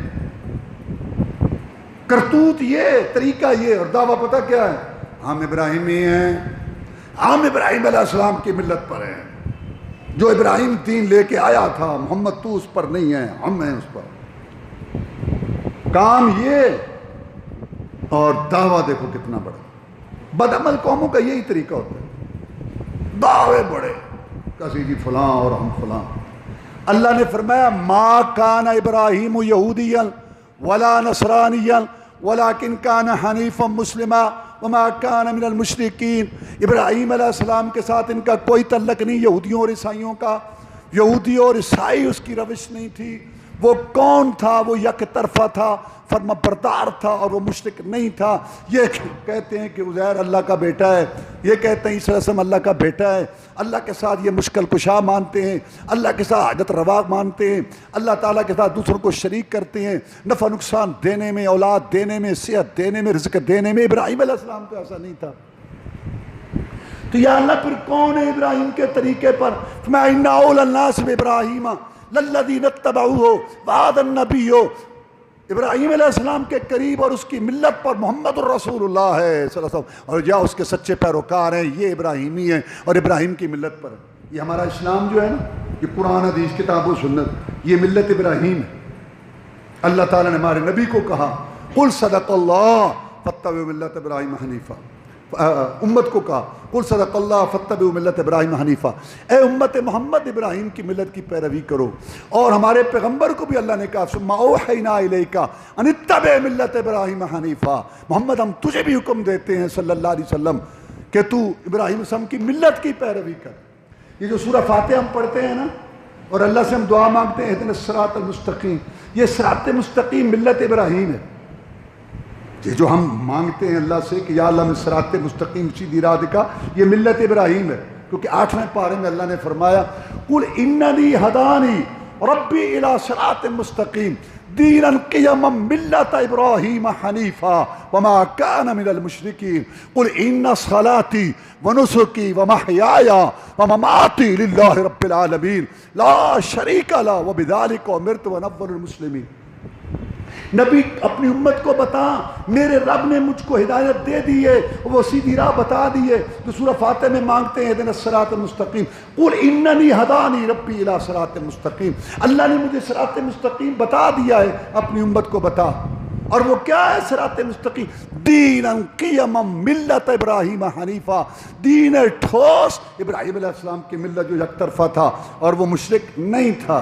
کرتوت یہ، طریقہ یہ، اور دعویٰ پتہ کیا ہے؟ ہم ابراہیمی ہیں، ہم ابراہیم علیہ السلام کی ملت پر ہیں. جو ابراہیم دین لے کے آیا تھا، محمد تو اس پر نہیں ہے، ہم ہیں اس پر. کام یہ اور دعویٰ دیکھو کتنا بڑا. بدعمل قوموں کا یہی طریقہ ہوتا ہے، دعوے بڑے، کسی جی فلاں اور ہم فلاں. اللہ نے فرمایا ما کان ابراہیم یہودیا ولا نصرانیا ولکن کان حنیفا مسلما وما کان من المشرکین. ابراہیم علیہ السلام کے ساتھ ان کا کوئی تعلق نہیں یہودیوں اور عیسائیوں کا. یہودی اور عیسائی اس کی روش نہیں تھی. وہ کون تھا؟ وہ یک طرفہ تھا، فرما بردار تھا، اور وہ مشرک نہیں تھا. یہ کہتے ہیں کہ عزیر اللہ کا بیٹا ہے، یہ کہتے ہیں عیسیٰ علیہ السلام اللہ کا بیٹا ہے. اللہ کے ساتھ یہ مشکل کشا مانتے ہیں، اللہ کے ساتھ حاجت روا مانتے ہیں، اللہ تعالیٰ کے ساتھ دوسروں کو شریک کرتے ہیں نفع نقصان دینے میں، اولاد دینے میں، صحت دینے میں، رزق دینے میں. ابراہیم علیہ السلام تو ایسا نہیں تھا. تو یا اللہ پھر کون ہے ابراہیم کے طریقے پر؟ فَمَا إِنَّ أَوْلَى النَّاسِ بِإِبْرَاهِيمَ لَلَّذِينَ اتَّبَعُوهُ وَهَٰذَا النَّبِيُّ. ابراہیم علیہ السلام کے قریب اور اس کی ملت پر محمد الرسول اللہ ہے صلی اللہ علیہ وسلم، اور یا اس کے سچے پیروکار ہیں، یہ ابراہیمی ہیں اور ابراہیم کی ملت پر. یہ ہمارا اسلام جو ہے نا، یہ قرآن حدیث کتاب و سنت، یہ ملت ابراہیم ہے. اللہ تعالیٰ نے ہمارے نبی کو کہا قل صدق اللہ فاتبعوا ملت ابراہیم حنیفہ. امت کو کہا قل صدق اللہ فاتبعوا ملت ابراہیم حنیفہ. اے امت محمد ابراہیم کی ملت کی پیروی کرو. اور ہمارے پیغمبر کو بھی اللہ نے کہا ثم اوحینا الیک ان اتبع ملت ابراہیم حنیفہ. محمد ہم تجھے بھی حکم دیتے ہیں صلی اللہ علیہ وسلم کہ تو ابراہیم السلام کی ملت کی پیروی کر. یہ جو سورہ فاتحہ ہم پڑھتے ہیں نا اور اللہ سے ہم دعا مانگتے ہیں اہدنا الصراط المستقیم، یہ صراط مستقیم ملت ابراہیم ہے. یہ جو ہم مانگتے ہیں اللہ سے کہ یا اللہ میں صراط مستقیم سیدھی راہ دکھا، یہ ملت ابراہیم ہے. کیونکہ 8ویں پارے میں اللہ نے فرمایا قل اننی ہدانی ربی الی صراط مستقیم دینا قیما ملت ابراہیم حنیفا وما کان من المشرکین قل ان صلاتی ونسکی ومحیای ومماتی للہ رب العالمین لا شریک لہ وبذلک امرت وانا اول المسلمین. نبی اپنی امت کو بتا میرے رب نے مجھ کو ہدایت دے دی ہے، وہ سیدھی راہ بتا دی ہے. تو سورہ فاتحہ میں مانگتے ہیں اہدنا الصراط المستقیم. قل اننی ہدانی ربی الی صراط مستقیم. اللہ نے مجھے صراط مستقیم بتا دیا ہے، اپنی امت کو بتا. اور وہ کیا ہے صراط مستقیم؟ دینا قیما ملت ابراہیم حنیفہ. دین ٹھوس ابراہیم علیہ السلام کی ملت جو یک طرفہ تھا اور وہ مشرک نہیں تھا.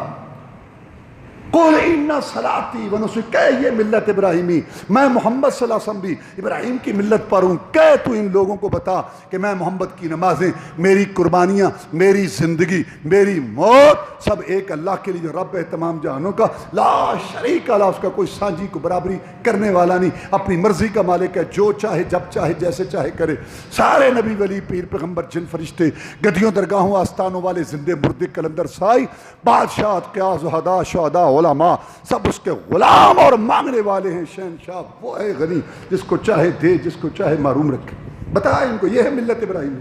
قل ان صلاتی ونسکی، یہ ملت ابراہیمی. میں محمد صلی اللہ علیہ وسلم بھی ابراہیم کی ملت پر ہوں. کہ تو ان لوگوں کو بتا کہ میں محمد کی نمازیں، میری قربانیاں، میری زندگی، میری موت سب ایک اللہ کے لیے جو رب ہے تمام جہانوں کا، لا شریک اللہ، اس کا کوئی سانجی کو برابری کرنے والا نہیں، اپنی مرضی کا مالک ہے، جو چاہے جب چاہے جیسے چاہے کرے. سارے نبی ولی پیر پیغمبر جن فرشتے گدیوں درگاہوں آستانوں والے زندے مردے کلندر سائی بادشاہ قیاس زہداء شہداء علماء سب اس کے غلام اور مانگنے والے ہیں. شہنشاہ وہ ہے غنی، جس کو چاہے دے، جس کو چاہے محروم رکھے. بتائیں ان کو یہ ہے ملت ابراہیم.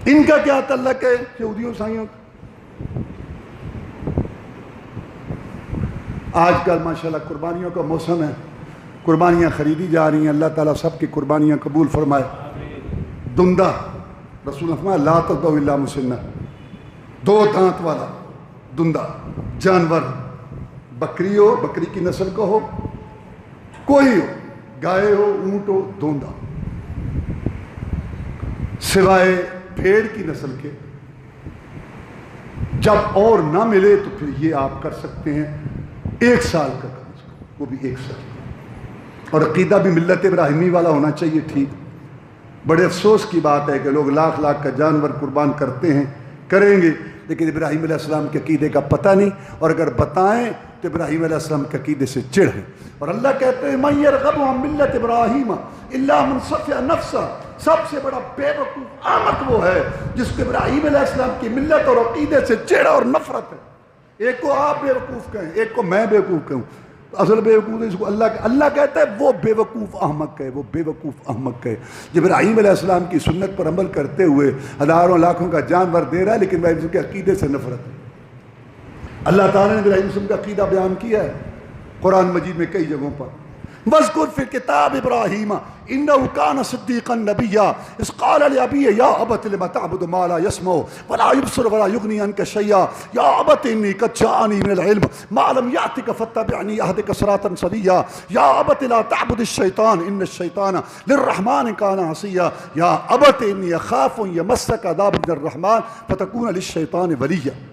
ان کا کیا تعلق ہے یہودیوں عیسائیوں کا؟ آج کل ماشاءاللہ قربانیوں کا موسم ہے، قربانیاں خریدی جا رہی ہیں. اللہ تعالیٰ سب کی قربانیاں قبول فرمائے. دندہ رسول اللہ فرمایا لا تذبحوا الا مسنہ، 2 دانت والا دندہ جانور، بکری ہو، بکری کی نسل کا ہو، کوئی ہو، گائے ہو، اونٹ ہو، دوندا، سوائے بھیڑ کی نسل کے. جب اور نہ ملے تو پھر یہ آپ کر سکتے ہیں 1 سال کا کم از کم، وہ بھی 1 سال. اور عقیدہ بھی ملت ابراہیمی والا ہونا چاہیے. ٹھیک، بڑے افسوس کی بات ہے کہ لوگ لاکھ لاکھ کا جانور قربان کرتے ہیں، کریں گے، لیکن ابراہیم علیہ السلام کے عقیدے کا پتہ نہیں، اور اگر بتائیں تو ابراہیم علیہ السلام کے عقیدے سے چڑ ہے. اور اللہ کہتے ہیں من یرغب عن ملت ابراہیم الا من صفی نفسہ. سب سے بڑا بے وقوف احمق وہ ہے جس کو ابراہیم علیہ السلام کی ملت اور عقیدے سے چڑ اور نفرت ہے. ایک کو آپ بے وقوف کہیں، ایک کو میں بے وقوف کہوں. اصل بیوقوف اس کو اللہ کہتا ہے وہ بے وقوف احمق ہے، وہ بے وقوف احمق ہے۔ جب ابراہیم علیہ السلام کی سنت پر عمل کرتے ہوئے ہزاروں لاکھوں کا جانور دے رہا ہے، لیکن ابراہیم کے عقیدے سے نفرت ہے۔ اللہ تعالیٰ نے ابراہیم کا عقیدہ بیان کیا ہے قرآن مجید میں کئی جگہوں پر۔ وَاذْكُرْ فِي الْكِتَابِ إِبْرَاهِيمَ إِنَّهُ كَانَ صِدِّيقًا نَبِيًّا إِذْ قَالَ لِأَبِيهِ يَا أَبَتِ لِمَ تَعْبُدُ مَا لَا يَسْمَعُ وَلَا يُبْصِرُ وَلَا يُغْنِي عَنكَ شَيْئًا يَا أَبَتِ إِنِّي قَدْ جَاءَنِي مِنَ الْعِلْمِ مَا لَمْ يَأْتِكَ فَاتَّبِعْنِي أَهْدِكَ صِرَاطًا سَوِيًّا يَا أَبَتِ لَا تَعْبُدِ الشَّيْطَانَ إِنَّ الشَّيْطَانَ لِلرَّحْمَنِ كَانَ عَصِيًّا يَا أَبَتِ إِنِّي أَخَافُ أَن يَمَسَّكَ عَذَابٌ مِنَ الرَّحْمَنِ فَتَكُونَ لِلشَّيْطَانِ وَلِيًّا۔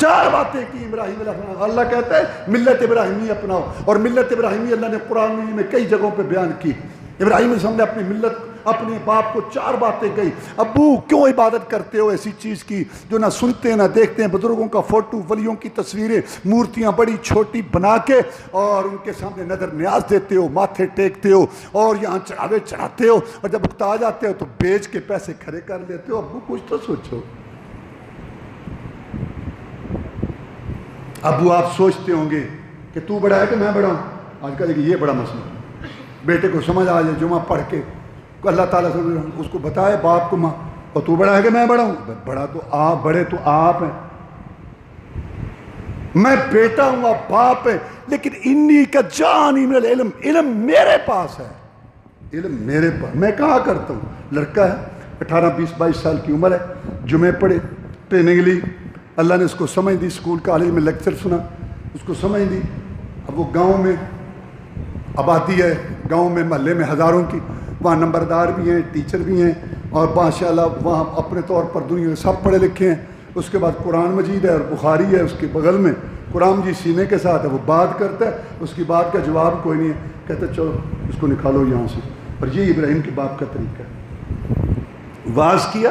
چار باتیں کی ابراہیم علیہ السلام۔ اللہ کہتا ہے ملت ابراہیمی اپناؤ، اور ملت ابراہیمی اللہ نے قرآن میں کئی جگہوں پہ بیان کی۔ ابراہیم علیہ السلام نے اپنی ملت، اپنے باپ کو چار باتیں کہی۔ ابو کیوں عبادت کرتے ہو ایسی چیز کی جو نہ سنتے نہ دیکھتے ہیں، بزرگوں کا فوٹو، ولیوں کی تصویریں، مورتیاں بڑی چھوٹی بنا کے اور ان کے سامنے نظر نیاز دیتے ہو، ماتھے ٹیکتے ہو اور یہاں چڑھاوے چڑھاتے ہو، اور جب اکتا جاتے ہو تو بیچ کے پیسے کھڑے کر لیتے ہو۔ ابو کچھ تو سوچو۔ ابو آپ سوچتے ہوں گے کہ تو بڑا ہے کہ میں بڑا ہوں۔ آج کل یہ بڑا مسئلہ، بیٹے کو سمجھ آ جائے جمعہ پڑھ کے اللہ تعالیٰ سے اس کو بتائے باپ کو، ماں اور تو بڑا ہے کہ میں بڑا ہوں۔ بڑا تو آپ، بڑے تو آپ ہیں، میں بیٹا ہوں آپ باپ ہیں، لیکن انی کا جانی من العلم، علم میرے پاس ہے، علم میرے پاس، میں کہاں کرتا ہوں۔ لڑکا ہے 18 20 22 سال کی عمر ہے، جمعے پڑھے، ٹریننگ لی، اللہ نے اس کو سمجھ دی، اسکول کالج میں لیکچر سنا، اس کو سمجھ دی۔ اب وہ گاؤں میں آبادی ہے، گاؤں میں محلے میں ہزاروں کی، وہاں نمبردار بھی ہیں، ٹیچر بھی ہیں، اور ماشاء اللہ وہاں اپنے طور پر دنیا کے سب پڑھے لکھے ہیں۔ اس کے بعد قرآن مجید ہے اور بخاری ہے اس کے بغل میں، قرآن جی سینے کے ساتھ ہے، وہ بات کرتا ہے، اس کی بات کا جواب کوئی نہیں ہے، کہتا ہے چلو اس کو نکالو یہاں سے۔ اور یہ ابراہیم کے باپ کا طریقہ ہے۔ واز کیا،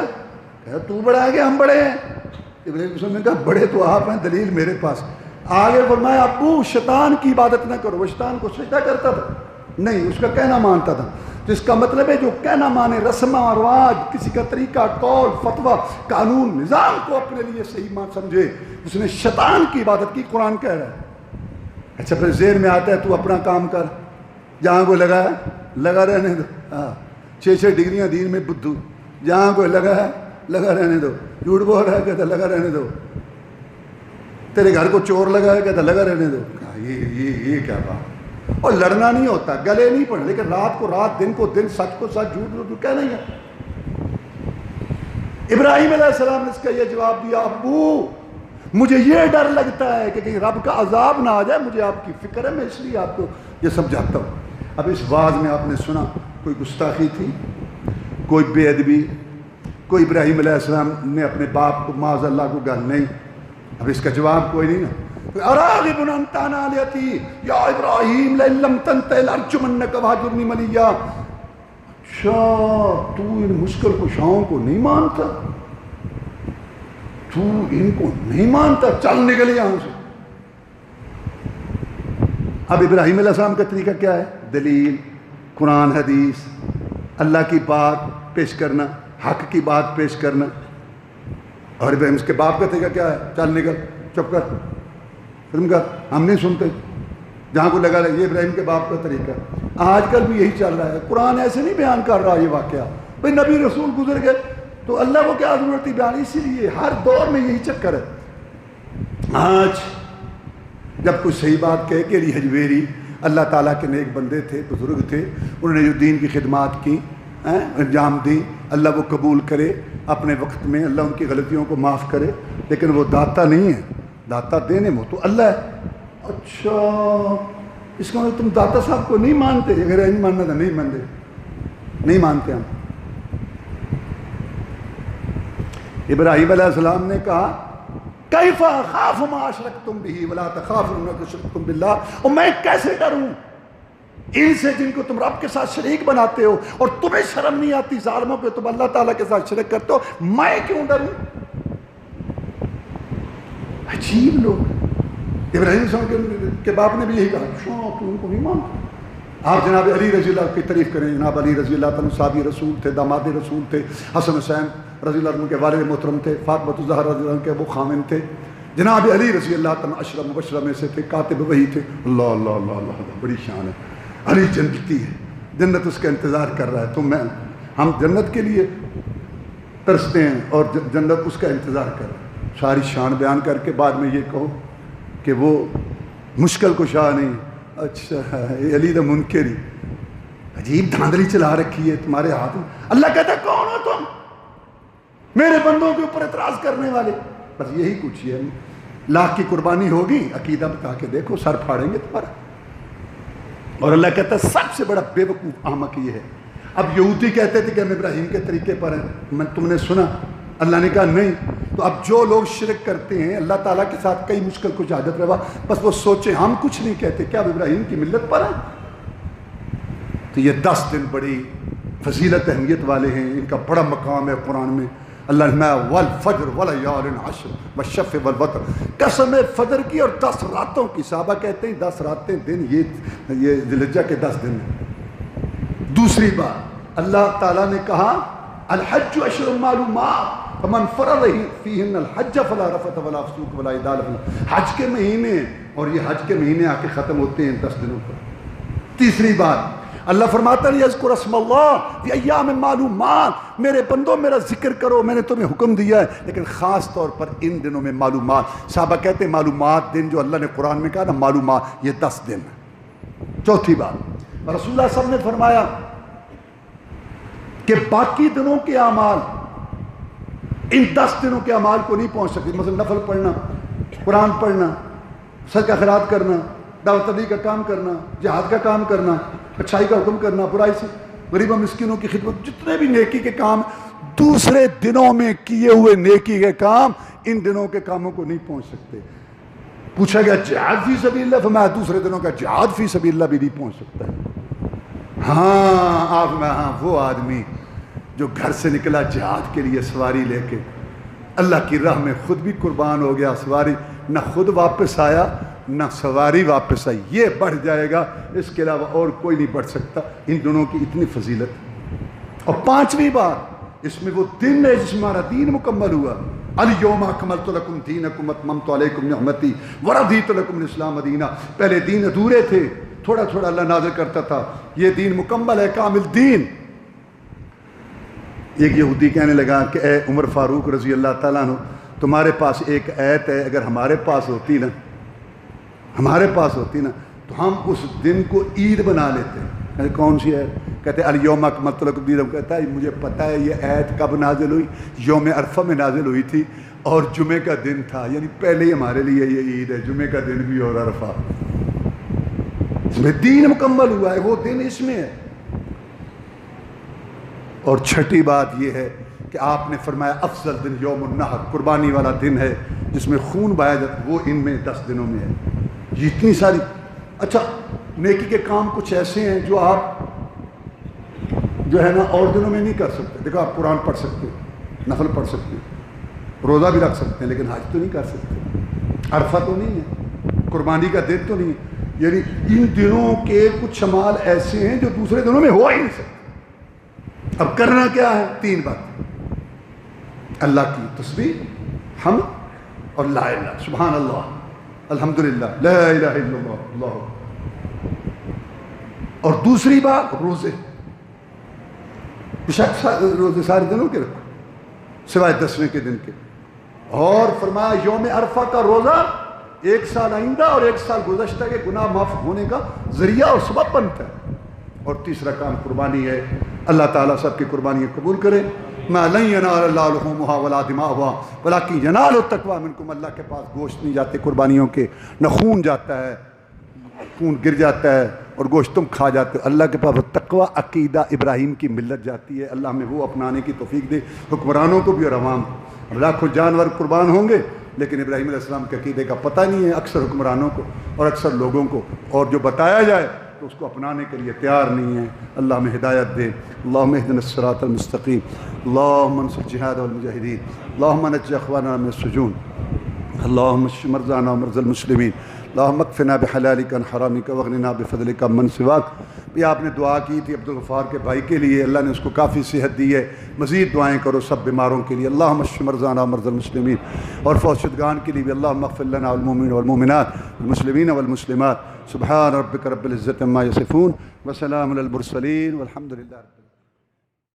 کہا تو بڑا ہے کہ ہم بڑے ہیں؟ ابراہیم علیہ السلام نے کہا بڑے تو آپ ہیں، دلیل میرے پاس۔ آگے فرمایا ابو شیطان کی عبادت نہ کرو۔ وہ شیطان کو سجدہ کرتا تھا؟ نہیں، اس کا کہنا مانتا تھا۔ جس کا مطلب ہے جو کہنا مانے، رسم و رواج، کسی کا طریقہ، قول، فتویٰ، قانون، نظام کو اپنے لیے صحیح مان سمجھے، اس نے شیطان کی عبادت کی، قرآن کہہ رہا ہے۔ اچھا پھر ذہن میں آتا ہے تو اپنا کام کر، جہاں کوئی لگا ہے لگا رہنے دو۔ 6 ڈگریاں دین میں بدھو، جہاں کوئی لگا ہے لگا رہنے دو۔ جھوٹ بول رہا ہے کہتا لگا رہنے دو۔ تیرے گھر کو چور لگا ہے کہتا لگا رہنے دو۔ یہ کیا بات؟ اور لڑنا نہیں ہوتا، گلے نہیں پڑنا، لیکن رات کو رات، دن کو دن، سچ کو سچ، جھوٹ کو کہنا ہی ہے۔ ابراہیم علیہ السلام نے اس کا یہ جواب دیا، ابو مجھے یہ ڈر لگتا ہے کہ کہیں رب کا عذاب نہ آ جائے، مجھے آپ کی فکر ہے، میں اس لیے آپ کو یہ سمجھاتا ہوں۔ اب اس واز میں آپ نے سنا کوئی گستاخی تھی، کوئی بے ادبی، کوئی ابراہیم علیہ السلام نے اپنے باپ کو معاذ اللہ کو گال نہیں۔ اب اس کا جواب کوئی نہیں نا۔ اراغب انت عن آلہتی یا ابراہیم لئن لم تنتہ لارجمنک وہجرنی ملیا۔ اچھا تو ان مشکل کشاؤں کو نہیں مانتا، تو ان کو نہیں مانتا، چل نکل یہاں سے۔ اب ابراہیم علیہ السلام کا طریقہ کیا ہے؟ دلیل، قرآن حدیث، اللہ کی بات پیش کرنا، حق کی بات پیش کرنا۔ اور ابراہیم اس کے باپ کا طریقہ کیا ہے؟ چل نکل، چپ کر، فلم کر، ہم نہیں سنتے، جہاں کو لگا رہے۔ یہ ابراہیم کے باپ کا طریقہ آج کل بھی یہی چل رہا ہے۔ قرآن ایسے نہیں بیان کر رہا یہ واقعہ، بھئی نبی رسول گزر گئے تو اللہ کو کیا ضرورت تھی بیان؟ اسی لیے ہر دور میں یہی چکر ہے۔ آج جب کوئی صحیح بات کہہ کے علی حجویری اللہ تعالیٰ کے نیک بندے تھے، بزرگ تھے، انہوں نے جو دین کی خدمات کی، انجام دی، اللہ وہ قبول کرے اپنے وقت میں، اللہ ان کی غلطیوں کو معاف کرے، لیکن وہ داتا نہیں ہے، داتا دینے میں تو اللہ ہے۔ اچھا اس کا مطلب تم داتا صاحب کو نہیں مانتے؟ اگر نہیں ماننا تھا نہیں مانتے، نہیں مانتے ہم۔ ابراہیم علیہ السلام نے کہا کیف اخاف ما اشرکتم بہ ولا تخافون انکم اشرکتم باللہ، اور میں کیسے ڈروں ان سے جن کو تم رب کے ساتھ شریک بناتے ہو، اور تمہیں شرم نہیں آتی ظالموں کو تم اللہ تعالیٰ کے ساتھ شرک کرتے ہو، میں کیوں ڈروں؟ عجیب لوگ۔ ابراہیم علیہ السلام کے باپ نے بھی یہی کہا، تو ان کو نہیں مانتے۔ آپ جناب علی رضی اللہ کی تعریف کریں، جناب علی رضی اللہ عنہ صحابی رسول تھے، داماد رسول تھے، حسن حسین رضی اللہ عنہ کے والد محترم تھے، فاطمہ الزہرا رضی اللہ عنہ کے ابو خامن تھے، جناب علی رضی اللہ تعالیٰ عشرہ مبشرہ میں سے تھے، کاتب وحی تھے. اللہ اللہ اللہ اللہ اللہ، بڑی شان ہے. علی جنتی ہے، جنت اس کا انتظار کر رہا ہے. تو ہم جنت کے لیے ترستے ہیں اور جنت اس کا انتظار کر رہا ہے. ساری شان بیان کر کے بعد میں یہ کہوں کہ وہ مشکل کشا نہیں. اچھا علی دا منکری، عجیب دھاندلی چلا رکھی ہے تمہارے ہاتھ میں. اللہ کہتا ہے کون ہو تم میرے بندوں کے اوپر اعتراض کرنے والے؟ بس یہی کچھ ہے. لاکھ کی قربانی ہوگی، عقیدہ بتا کے دیکھو، سر پھاڑیں گے تمہارا. اور اللہ کہتا ہے سب سے بڑا بے وقوف احمق یہ ہے. اب یہودی کہتے تھے کہ ہم ابراہیم کے طریقے پر ہیں، تم نے سنا؟ اللہ نے کہا نہیں. تو اب جو لوگ شرک کرتے ہیں اللہ تعالیٰ کے ساتھ کئی مشکل کچھ عادت روا، بس وہ سوچیں ہم کچھ نہیں کہتے، کیا اب ابراہیم کی ملت پر ہیں؟ تو یہ 10 دن بڑی فضیلت اہمیت والے ہیں، ان کا بڑا مقام ہے قرآن میں. اللہ نے والفجر ولیال عشر والشفع والوتر، قسم فجر کی اور 10 راتوں کی. صحابہ کہتے ہیں 10 راتیں دن، یہ ذی الحجہ کے 10 دن ہیں. دوسری بات اللہ تعالیٰ نے کہا الحج اشہر معلومات فمن فرض فیہن الحج فلا رفث ولا فسوق ولا جدال. حج کے مہینے، اور یہ حج کے مہینے آ کے ختم ہوتے ہیں 10 دنوں پر. تیسری بات اللہ فرماتا ہے یذکر اسم اللہ فی ایام معلومات، میرے بندوں میرا ذکر کرو، میں نے تمہیں حکم دیا ہے لیکن خاص طور پر ان دنوں میں معلومات. صحابہ کہتے ہیں معلومات دن جو اللہ نے قرآن میں کہا نا معلومات، یہ 10 دن ہے. چوتھی بات رسول اللہ صلی اللہ علیہ وسلم نے فرمایا کہ باقی دنوں کے اعمال ان 10 دنوں کے اعمال کو نہیں پہنچ سکتے. مثلا نفل پڑھنا، قرآن پڑھنا، صدقہ خیرات کرنا، دعوت تبلیغ کا کام کرنا، جہاد کا کام کرنا، اچھائی کا حکم کرنا، برائی سے غریبوں مسکینوں کی خدمت، جتنے بھی نیکی کے کام دوسرے دنوں میں کیے ہوئے نیکی کے کام ان دنوں کے کاموں کو نہیں پہنچ سکتے. پوچھا گیا جہاد فی سبیل اللہ، فرمایا دوسرے دنوں کا جہاد فی سبیل اللہ بھی نہیں پہنچ سکتا ہے. ہاں وہ آدمی جو گھر سے نکلا جہاد کے لیے سواری لے کے، اللہ کی راہ میں خود بھی قربان ہو گیا، سواری نہ خود واپس آیا نہ سواری واپس آئی، یہ بڑھ جائے گا، اس کے علاوہ اور کوئی نہیں بڑھ سکتا. ان دنوں کی اتنی فضیلت. اور 5ویں بات اس میں وہ دن ہے جس میں ہمارا دین مکمل ہوا. الیوم اکملت لکم دینکم اتممت علیکم نعمتی ورضیت لکم الاسلام دینا. پہلے دین ادھورے تھے، تھوڑا تھوڑا اللہ نازل کرتا تھا، یہ دین مکمل ہے، کامل دین. ایک یہودی کہنے لگا کہ اے عمر فاروق رضی اللہ تعالیٰ عنہ، تمہارے پاس ایک آیت ہے، اگر ہمارے پاس ہوتی نا تو ہم اس دن کو عید بنا لیتے ہیں. کون سی ہے؟ کہتے ہیں الیوم اکملت لکم دینکم. کہتا ہے مجھے پتہ ہے یہ آیت کب نازل ہوئی، یوم عرفہ میں نازل ہوئی تھی اور جمعے کا دن تھا، یعنی پہلے ہی ہمارے لیے یہ عید ہے، جمعے کا دن بھی اور عرفہ. اس میں دین مکمل ہوا ہے، وہ دن اس میں ہے. اور چھٹی بات یہ ہے کہ آپ نے فرمایا افضل دن یوم النحر، قربانی والا دن ہے جس میں خون بہایا جاتا، وہ ان میں 10 دنوں میں ہے. یہ اتنی ساری. اچھا نیکی کے کام کچھ ایسے ہیں جو آپ جو ہے نا اور دنوں میں نہیں کر سکتے. دیکھو آپ قرآن پڑھ سکتے، نفل پڑھ سکتے، روزہ بھی رکھ سکتے ہیں، لیکن حج تو نہیں کر سکتے، عرفہ تو نہیں ہے، قربانی کا دن تو نہیں ہے. یعنی ان دنوں کے کچھ اعمال ایسے ہیں جو دوسرے دنوں میں ہو ہی نہیں سکتے. اب کرنا کیا ہے؟ 3 بات، اللہ کی تسبیح، حمد اور لا الہ، سبحان اللہ، الحمدللہ، لا الہ الا اللہ، اللہ. اور دوسری بات روزے، روزے سارے دنوں کے رکھو سوائے 10ویں کے دن کے. اور فرمایا یوم عرفہ کا روزہ 1 سال آئندہ اور 1 سال گزشتہ کے گناہ معاف ہونے کا ذریعہ اور سبب بنتا ہے. اور تیسرا کام قربانی ہے. اللہ تعالیٰ سب کی قربانیاں قبول کرے. ما لن ینال اللہ لحومها ولا دماؤها ولکن ینال التقوی منکم. اللہ کے پاس گوشت نہیں جاتے قربانیوں کے، نہ خون جاتا ہے، خون گر جاتا ہے اور گوشت تم کھا جاتے ہو. اللہ کے پاس تقوی عقیدہ ابراہیم کی ملت جاتی ہے. اللہ ہمیں وہ اپنانے کی توفیق دے، حکمرانوں کو بھی اور عوام. لاکھوں جانور قربان ہوں گے لیکن ابراہیم علیہ السلام کے عقیدے کا پتہ نہیں ہے اکثر حکمرانوں کو اور اکثر لوگوں کو، اور جو بتایا جائے تو اس کو اپنانے کے لیے تیار نہیں ہے. اللہ ہمیں ہدایت دے. اللہم اہدنا الصراط المستقیم. اللہم انصر جہاد والمجاہدین. اللہم نجی اخواننا من السجون. اللہم اشف مرضانا ومرضى المسلمین. اللہم اکفنا بحلالک عن حرامک واغننا بفضلک عمن سواک یہ آپ نے دعا کی تھی عبدالغفار کے بھائی کے لیے، اللہ نے اس کو کافی صحت دی ہے، مزید دعائیں کرو سب بیماروں کے لیے، اللہم اشف مرضانا مرضى المسلمین، اور فوت شدگان کے لیے بھی اللہم اغفر لنا والمؤمنین والمؤمنات والمسلمین والمسلمات، سبحان ربک رب العزة عما یصفون وسلام علی المرسلین والحمد للہ رب العالمین۔